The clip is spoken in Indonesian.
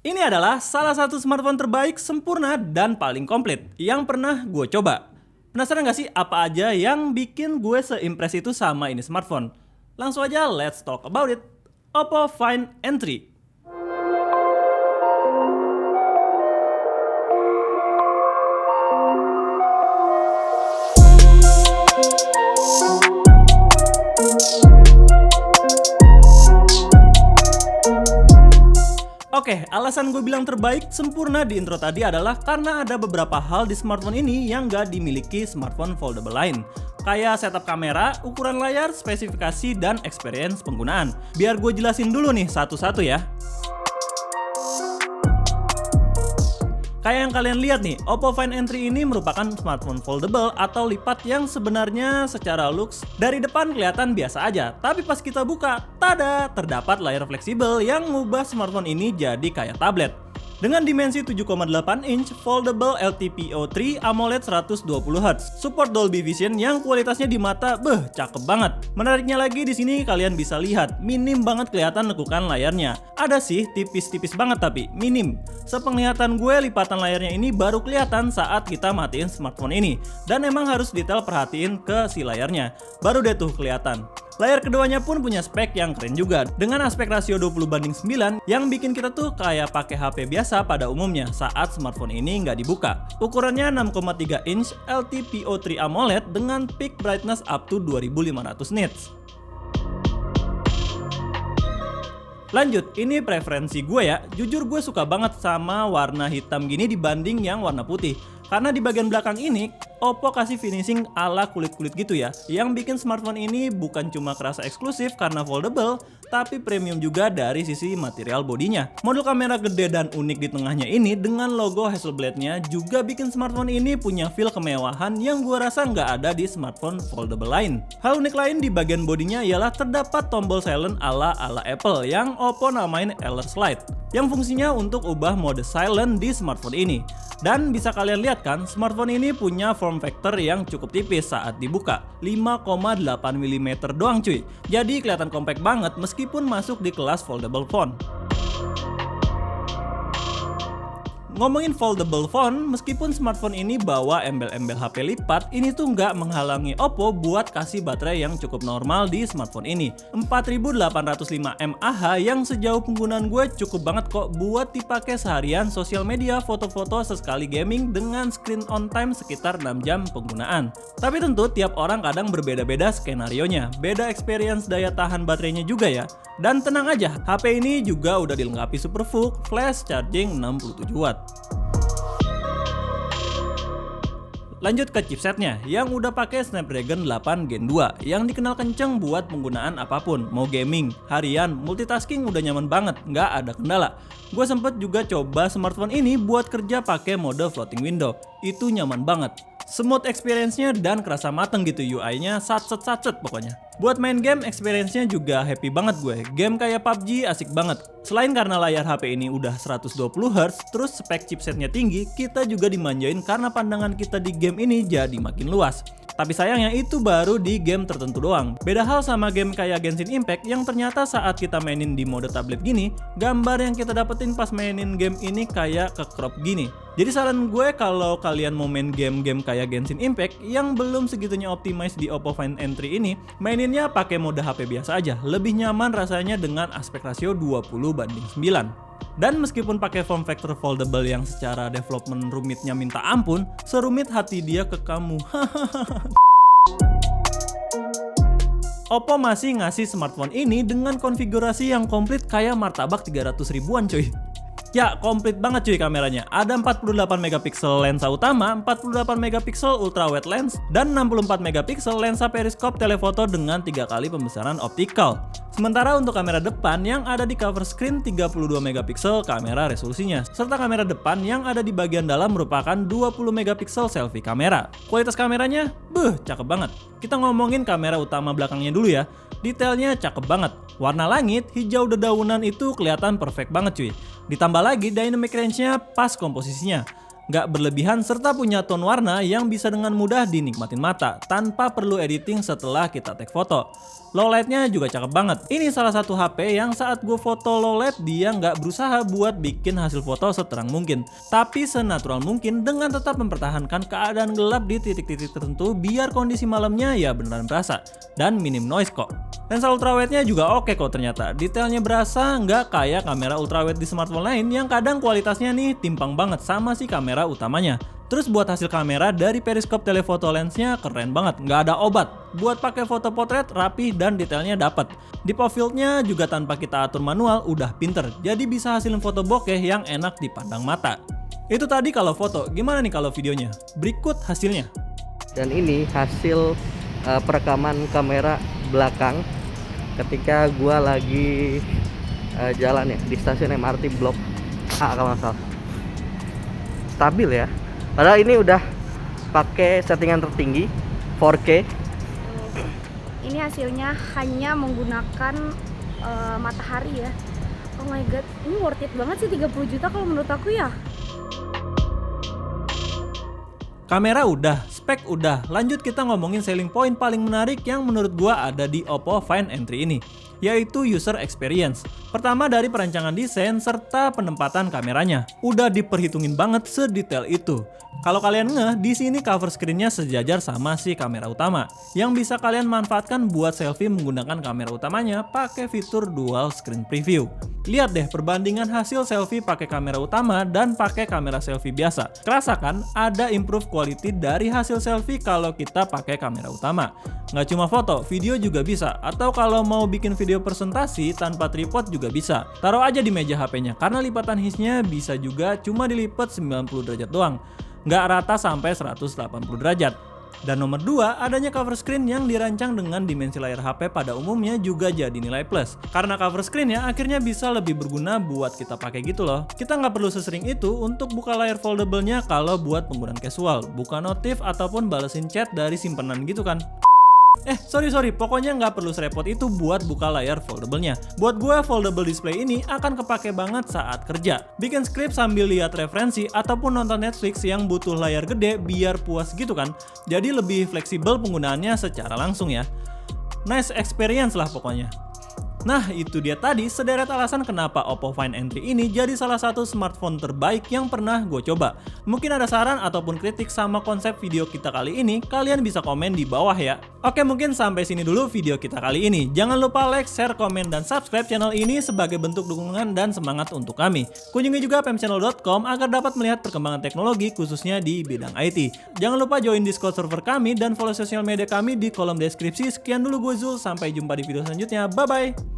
Ini adalah salah satu smartphone terbaik, sempurna, dan paling komplit yang pernah gue coba. Penasaran gak sih apa aja yang bikin gue seimpress itu sama ini smartphone? Langsung aja let's talk about it. Oppo Find N3. Oke, alasan gue bilang terbaik, sempurna di intro tadi adalah karena ada beberapa hal di smartphone ini yang gak dimiliki smartphone foldable lain. Kayak setup kamera, ukuran layar, spesifikasi, dan experience penggunaan. Biar gue jelasin dulu nih satu-satu ya. Kayak yang kalian lihat nih, Oppo Find N3 ini merupakan smartphone foldable atau lipat yang sebenarnya secara looks dari depan kelihatan biasa aja. Tapi pas kita buka, tada, terdapat layar fleksibel yang ngubah smartphone ini jadi kayak tablet. Dengan dimensi 7,8 inch, foldable LTPO3 AMOLED 120Hz, support Dolby Vision yang kualitasnya di mata, cakep banget. Menariknya lagi di sini kalian bisa lihat, minim banget kelihatan lekukan layarnya. Ada sih tipis-tipis banget tapi minim. Sepenglihatan gue, lipatan layarnya ini baru kelihatan saat kita matiin smartphone ini. Dan emang harus detail perhatiin ke si layarnya, baru deh tuh kelihatan. Layar keduanya pun punya spek yang keren juga, dengan aspek rasio 20:9 yang bikin kita tuh kayak pakai HP biasa pada umumnya saat smartphone ini nggak dibuka. Ukurannya 6,3 inch LTPO3 AMOLED dengan peak brightness up to 2500 nits. Lanjut, ini preferensi gue ya. Jujur gue suka banget sama warna hitam gini dibanding yang warna putih. Karena di bagian belakang ini, Oppo kasih finishing ala kulit-kulit gitu ya, yang bikin smartphone ini bukan cuma kerasa eksklusif karena foldable, tapi premium juga dari sisi material bodinya. Modul kamera gede dan unik di tengahnya ini dengan logo Hasselblad-nya juga bikin smartphone ini punya feel kemewahan yang gua rasa nggak ada di smartphone foldable lain. Hal unik lain di bagian bodinya ialah terdapat tombol silent ala Apple yang Oppo namain Alert Slide, yang fungsinya untuk ubah mode silent di smartphone ini. Dan bisa kalian lihat kan, smartphone ini punya form factor yang cukup tipis saat dibuka, 5,8 mm doang cuy. Jadi kelihatan compact banget meskipun masuk di kelas foldable phone. Ngomongin foldable phone, meskipun smartphone ini bawa embel-embel HP lipat, ini tuh nggak menghalangi Oppo buat kasih baterai yang cukup normal di smartphone ini. 4805 mAh yang sejauh penggunaan gue cukup banget kok buat dipakai seharian sosial media, foto-foto, sesekali gaming dengan screen on time sekitar 6 jam penggunaan. Tapi tentu tiap orang kadang berbeda-beda skenarionya, beda experience daya tahan baterainya juga ya. Dan tenang aja, HP ini juga udah dilengkapi SuperVOOC flash charging 67 watt. Lanjut ke chipsetnya yang udah pakai Snapdragon 8 Gen 2 yang dikenal kenceng buat penggunaan apapun, mau gaming, harian, multitasking udah nyaman banget, nggak ada kendala. Gue sempet juga coba smartphone ini buat kerja pakai mode floating window, itu nyaman banget. Smooth experience-nya dan kerasa mateng gitu UI-nya, satset pokoknya. Buat main game, experience-nya juga happy banget gue. Game kayak PUBG asik banget. Selain karena layar HP ini udah 120Hz, terus spek chipsetnya tinggi, kita juga dimanjain karena pandangan kita di game ini jadi makin luas. Tapi sayangnya itu baru di game tertentu doang. Beda hal sama game kayak Genshin Impact yang ternyata saat kita mainin di mode tablet gini, gambar yang kita dapetin pas mainin game ini kayak ke crop gini. Jadi saran gue kalau kalian mau main game-game kayak Genshin Impact yang belum segitunya optimize di Oppo Find N3 ini, maininnya pakai mode HP biasa aja. Lebih nyaman rasanya dengan aspek rasio 20:9. Dan meskipun pakai form factor foldable yang secara development rumitnya minta ampun, serumit hati dia ke kamu. Oppo masih ngasih smartphone ini dengan konfigurasi yang komplit kayak martabak 300 ribuan cuy. Ya, komplit banget cuy kameranya. Ada 48 megapiksel lensa utama, 48 megapiksel ultra wide lens, dan 64 megapiksel lensa periskop telefoto dengan 3 kali pembesaran optikal. Sementara untuk kamera depan yang ada di cover screen 32 megapiksel kamera resolusinya, serta kamera depan yang ada di bagian dalam merupakan 20 megapiksel selfie kamera. Kualitas kameranya, cakep banget. Kita ngomongin kamera utama belakangnya dulu ya. Detailnya cakep banget. Warna langit, hijau dedaunan itu kelihatan perfect banget cuy. Ditambah lagi dynamic range-nya pas komposisinya. nggak berlebihan serta punya tone warna yang bisa dengan mudah dinikmatin mata tanpa perlu editing setelah kita take foto. Low lightnya juga cakep banget. Ini salah satu HP yang saat gue foto low light dia nggak berusaha buat bikin hasil foto seterang mungkin, tapi senatural mungkin dengan tetap mempertahankan keadaan gelap di titik-titik tertentu biar kondisi malamnya ya beneran berasa, dan minim noise kok. Lensa ultrawide-nya juga oke kok ternyata. Detailnya berasa nggak kayak kamera ultrawide di smartphone lain yang kadang kualitasnya nih timpang banget sama si kamera utamanya. Terus buat hasil kamera dari periskop telefoto lensnya keren banget, nggak ada obat. Buat pakai foto potret rapi dan detailnya dapet. Deep of field-nya juga tanpa kita atur manual udah pinter, jadi bisa hasilin foto bokeh yang enak dipandang mata. Itu tadi kalau foto, gimana nih kalau videonya? Berikut hasilnya. Dan ini hasil perekaman kamera belakang ketika gua lagi jalan ya di stasiun MRT Blok A kalau nggak salah. Stabil ya. Padahal ini udah pakai settingan tertinggi 4K. Ini hasilnya hanya menggunakan matahari ya. Oh my god, ini worth it banget sih 30 juta kalau menurut aku ya. Kamera udah, spek udah, lanjut kita ngomongin selling point paling menarik yang menurut gua ada di Oppo Find N3 ini, yaitu user experience. Pertama dari perancangan desain serta penempatan kameranya, udah diperhitungin banget sedetail itu. Kalau kalian ngeh, di sini cover screen-nya sejajar sama si kamera utama, yang bisa kalian manfaatkan buat selfie menggunakan kamera utamanya pakai fitur dual screen preview. Lihat deh perbandingan hasil selfie pakai kamera utama dan pakai kamera selfie biasa. Kerasa kan ada improve quality dari hasil selfie kalau kita pakai kamera utama. Nggak cuma foto, video juga bisa. Atau kalau mau bikin video presentasi tanpa tripod juga bisa. Taruh aja di meja HP-nya karena lipatan hisnya bisa juga cuma dilipat 90 derajat doang. Nggak rata sampai 180 derajat. Dan nomor 2, adanya cover screen yang dirancang dengan dimensi layar HP pada umumnya juga jadi nilai plus. Karena cover screen-nya akhirnya bisa lebih berguna buat kita pakai gitu loh. Kita nggak perlu sesering itu untuk buka layar foldable-nya kalau buat penggunaan casual, buka notif ataupun balesin chat dari simpenan gitu kan. Sorry, pokoknya nggak perlu serepot itu buat buka layar foldable-nya. Buat gue, foldable display ini akan kepake banget saat kerja. Bikin skrip sambil lihat referensi ataupun nonton Netflix yang butuh layar gede biar puas gitu kan. Jadi lebih fleksibel penggunaannya secara langsung ya. Nice experience lah pokoknya. Nah, itu dia tadi sederet alasan kenapa Oppo Find N3 ini jadi salah satu smartphone terbaik yang pernah gue coba. Mungkin ada saran ataupun kritik sama konsep video kita kali ini, kalian bisa komen di bawah ya. Oke, mungkin sampai sini dulu video kita kali ini. Jangan lupa like, share, komen, dan subscribe channel ini sebagai bentuk dukungan dan semangat untuk kami. Kunjungi juga pemchannel.com agar dapat melihat perkembangan teknologi khususnya di bidang IT. Jangan lupa join Discord server kami dan follow sosial media kami di kolom deskripsi. Sekian dulu gue Zul, sampai jumpa di video selanjutnya. Bye-bye!